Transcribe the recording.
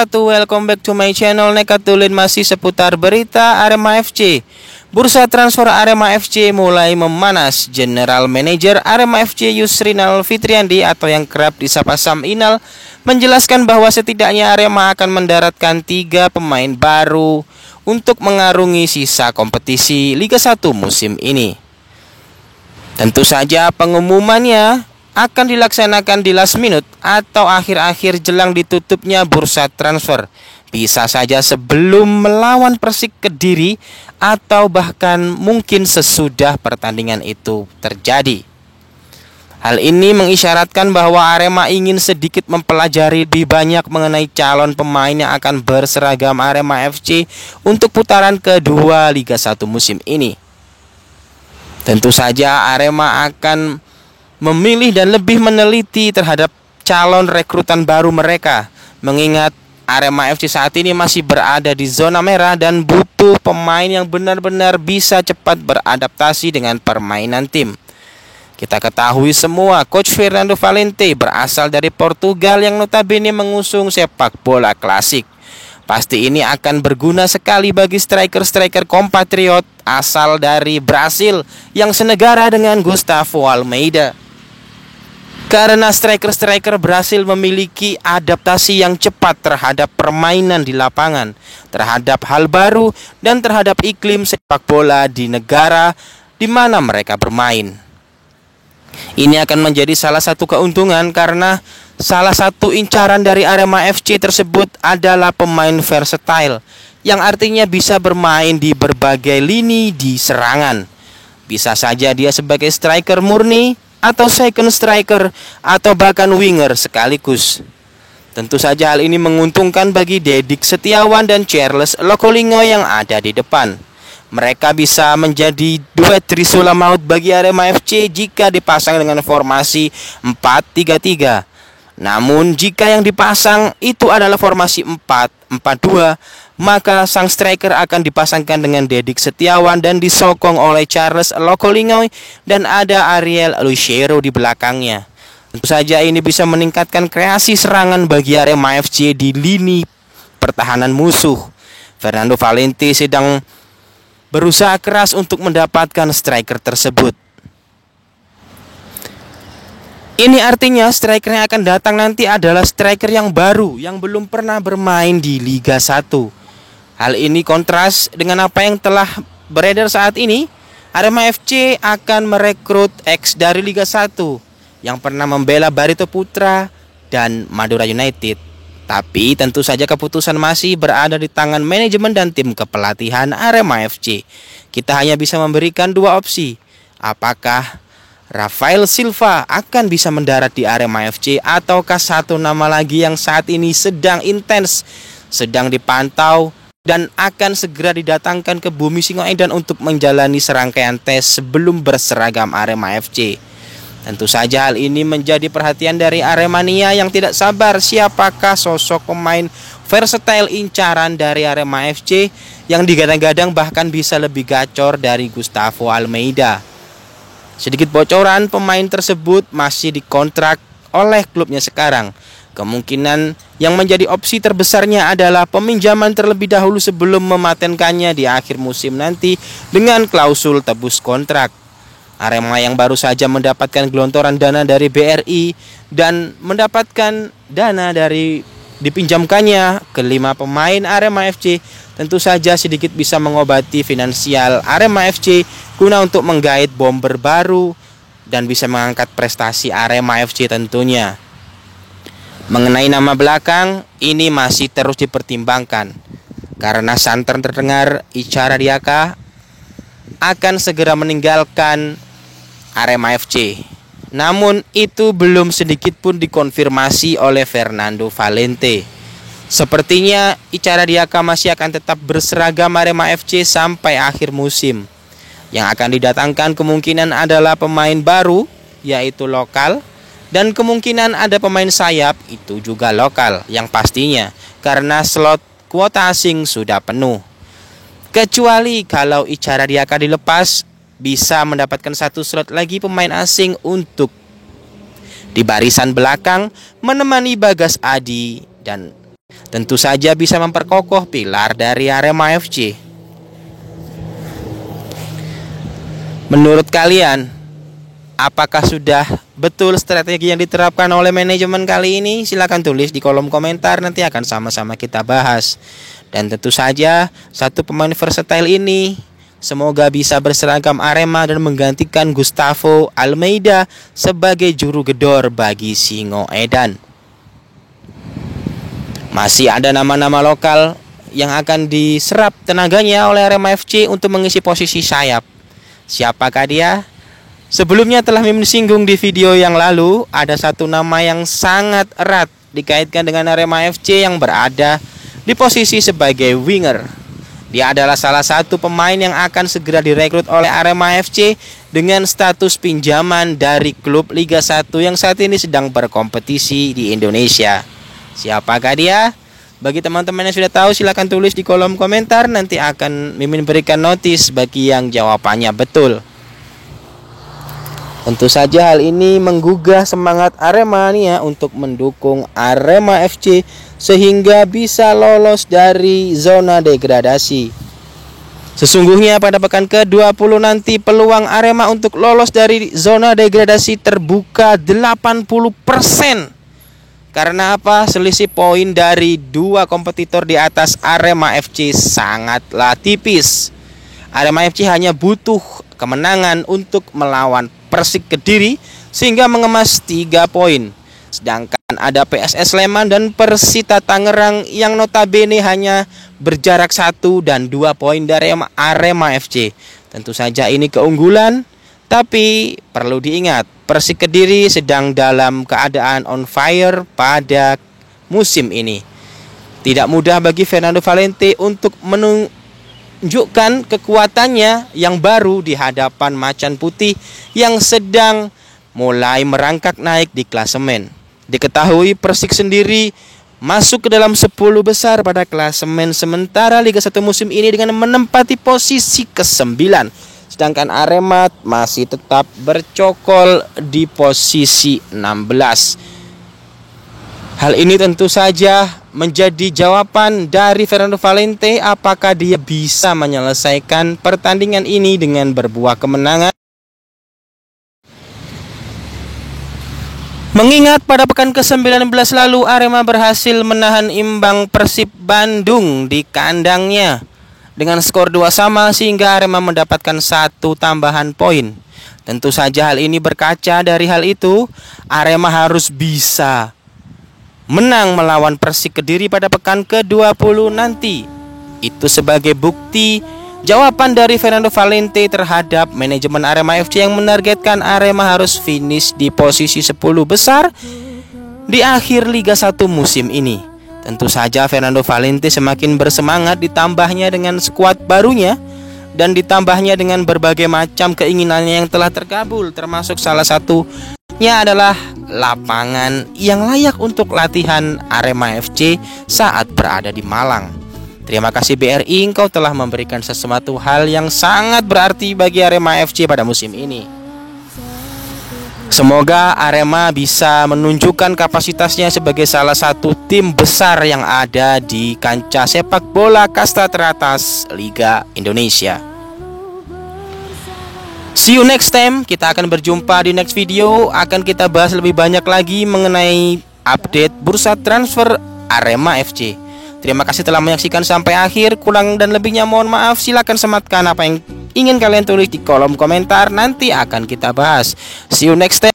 Welcome back to my channel. Nekatulin masih seputar berita Arema FC. Bursa transfer Arema FC mulai memanas. General Manager Arema FC Yusrinal Fitriandi atau yang kerap disapa Sam Inal menjelaskan bahwa setidaknya Arema akan mendaratkan 3 pemain baru untuk mengarungi sisa kompetisi Liga 1 musim ini. Tentu saja pengumumannya akan dilaksanakan di last minute atau akhir-akhir jelang ditutupnya bursa transfer. Bisa saja sebelum melawan Persik Kediri atau bahkan mungkin sesudah pertandingan itu terjadi. Hal ini mengisyaratkan bahwa Arema ingin sedikit mempelajari lebih banyak mengenai calon pemain yang akan berseragam Arema FC untuk putaran kedua Liga 1 musim ini. Tentu saja Arema akan memilih dan lebih meneliti terhadap calon rekrutan baru mereka, mengingat Arema FC saat ini masih berada di zona merah dan butuh pemain yang benar-benar bisa cepat beradaptasi dengan permainan tim. Kita ketahui semua, Coach Fernando Valente berasal dari Portugal yang notabene mengusung sepak bola klasik. Pasti ini akan berguna sekali bagi striker-striker kompatriot asal dari Brasil yang senegara dengan Gustavo Almeida. Karena striker-striker Brasil memiliki adaptasi yang cepat terhadap permainan di lapangan, terhadap hal baru, dan terhadap iklim sepak bola di negara di mana mereka bermain. Ini akan menjadi salah satu keuntungan karena salah satu incaran dari Arema FC tersebut adalah pemain versatile, yang artinya bisa bermain di berbagai lini di serangan. Bisa saja dia sebagai striker murni, atau second striker, atau bahkan winger sekaligus. Tentu saja hal ini menguntungkan bagi Dedik Setiawan dan Charles Lokolingo yang ada di depan. Mereka bisa menjadi duet trisula maut bagi Arema FC jika dipasang dengan formasi 4-3-3. Namun jika yang dipasang itu adalah formasi 4-4-2, maka sang striker akan dipasangkan dengan Dedik Setiawan dan disokong oleh Charles Lokolingo dan ada Ariel Lucero di belakangnya. Tentu saja ini bisa meningkatkan kreasi serangan bagi Arema FC di lini pertahanan musuh. Fernando Valente sedang berusaha keras untuk mendapatkan striker tersebut. Ini artinya striker yang akan datang nanti adalah striker yang baru yang belum pernah bermain di Liga 1. Hal ini kontras dengan apa yang telah beredar saat ini. Arema FC akan merekrut ex dari Liga 1 yang pernah membela Barito Putra dan Madura United. Tapi tentu saja keputusan masih berada di tangan manajemen dan tim kepelatihan Arema FC. Kita hanya bisa memberikan 2 opsi. Apakah Rafael Silva akan bisa mendarat di Arema FC ataukah satu nama lagi yang saat ini sedang intens, sedang dipantau dan akan segera didatangkan ke Bumi Singoedan untuk menjalani serangkaian tes sebelum berseragam Arema FC. Tentu saja hal ini menjadi perhatian dari Aremania yang tidak sabar siapakah sosok pemain versatile incaran dari Arema FC yang digadang-gadang bahkan bisa lebih gacor dari Gustavo Almeida. Sedikit bocoran, pemain tersebut masih dikontrak oleh klubnya sekarang. Kemungkinan yang menjadi opsi terbesarnya adalah peminjaman terlebih dahulu sebelum mematenkannya di akhir musim nanti dengan klausul tebus kontrak. Arema yang baru saja mendapatkan gelontoran dana dari BRI dan mendapatkan dana dari dipinjamkannya ke 5 pemain Arema FC tentu saja sedikit bisa mengobati finansial Arema FC guna untuk menggait bomber baru dan bisa mengangkat prestasi Arema FC tentunya. Mengenai nama belakang, ini masih terus dipertimbangkan karena santer terdengar Icha Radiaka akan segera meninggalkan Arema FC. Namun itu belum sedikit pun dikonfirmasi oleh Fernando Valente. Sepertinya Icha Radiaka masih akan tetap berseragam Arema FC sampai akhir musim. Yang akan didatangkan kemungkinan adalah pemain baru, yaitu lokal, dan kemungkinan ada pemain sayap, itu juga lokal, yang pastinya karena slot kuota asing sudah penuh. Kecuali kalau Icha Radiaka dilepas, bisa mendapatkan 1 slot lagi pemain asing untuk di barisan belakang menemani Bagas Adi dan tentu saja bisa memperkokoh pilar dari Arema FC. Menurut kalian, apakah sudah betul strategi yang diterapkan oleh manajemen kali ini? Silahkan tulis di kolom komentar, nanti akan sama-sama kita bahas. Dan tentu saja satu pemain versatile ini semoga bisa berseragam Arema dan menggantikan Gustavo Almeida sebagai juru gedor bagi Singoedan. Masih ada nama-nama lokal yang akan diserap tenaganya oleh Arema FC untuk mengisi posisi sayap. Siapakah dia? Sebelumnya telah Mimin singgung di video yang lalu, ada satu nama yang sangat erat dikaitkan dengan Arema FC yang berada di posisi sebagai winger. Dia adalah salah satu pemain yang akan segera direkrut oleh Arema FC dengan status pinjaman dari klub Liga 1 yang saat ini sedang berkompetisi di Indonesia. Siapakah dia? Bagi teman-teman yang sudah tahu, silahkan tulis di kolom komentar. Nanti akan Mimin berikan notis bagi yang jawabannya betul. Tentu saja hal ini menggugah semangat Aremania untuk mendukung Arema FC sehingga bisa lolos dari zona degradasi. Sesungguhnya pada pekan ke-20 nanti peluang Arema untuk lolos dari zona degradasi terbuka 80%. Karena apa? Selisih poin dari dua kompetitor di atas Arema FC sangatlah tipis. Arema FC hanya butuh kemenangan untuk melawan Persik Kediri sehingga mengemas 3 poin. Sedangkan ada PSS Sleman dan Persita Tangerang yang notabene hanya berjarak 1 dan 2 poin dari Arema FC. Tentu saja ini keunggulan, tapi perlu diingat Persik Kediri sedang dalam keadaan on fire pada musim ini. Tidak mudah bagi Fernando Valente untuk menunjukkan kekuatannya yang baru di hadapan Macan Putih yang sedang mulai merangkak naik di klasemen. Diketahui Persik sendiri masuk ke dalam 10 besar pada klasemen sementara Liga 1 musim ini dengan menempati posisi ke-9. Sedangkan Arema masih tetap bercokol di posisi 16. Hal ini tentu saja menjadi jawaban dari Fernando Valente apakah dia bisa menyelesaikan pertandingan ini dengan berbuah kemenangan. Mengingat pada pekan ke-19 lalu Arema berhasil menahan imbang Persib Bandung di kandangnya dengan skor 2 sama sehingga Arema mendapatkan 1 tambahan poin. Tentu saja hal ini berkaca dari hal itu, Arema harus bisa menang melawan Persik Kediri pada pekan ke-20 nanti. Itu sebagai bukti jawaban dari Fernando Valente terhadap manajemen Arema FC yang menargetkan Arema harus finish di posisi 10 besar di akhir Liga 1 musim ini. Tentu saja Fernando Valente semakin bersemangat ditambahnya dengan skuad barunya dan ditambahnya dengan berbagai macam keinginannya yang telah terkabul, termasuk salah satunya adalah lapangan yang layak untuk latihan Arema FC saat berada di Malang. Terima kasih BRI, engkau telah memberikan sesuatu hal yang sangat berarti bagi Arema FC pada musim ini. Semoga Arema bisa menunjukkan kapasitasnya sebagai salah satu tim besar yang ada di kancah sepak bola kasta teratas Liga Indonesia. See you next time. Kita akan berjumpa di next video. Akan kita bahas lebih banyak lagi mengenai update bursa transfer Arema FC. Terima kasih telah menyaksikan sampai akhir. Kurang dan lebihnya mohon maaf. Silakan sematkan apa yang ingin kalian tulis di kolom komentar. Nanti akan kita bahas. See you next time.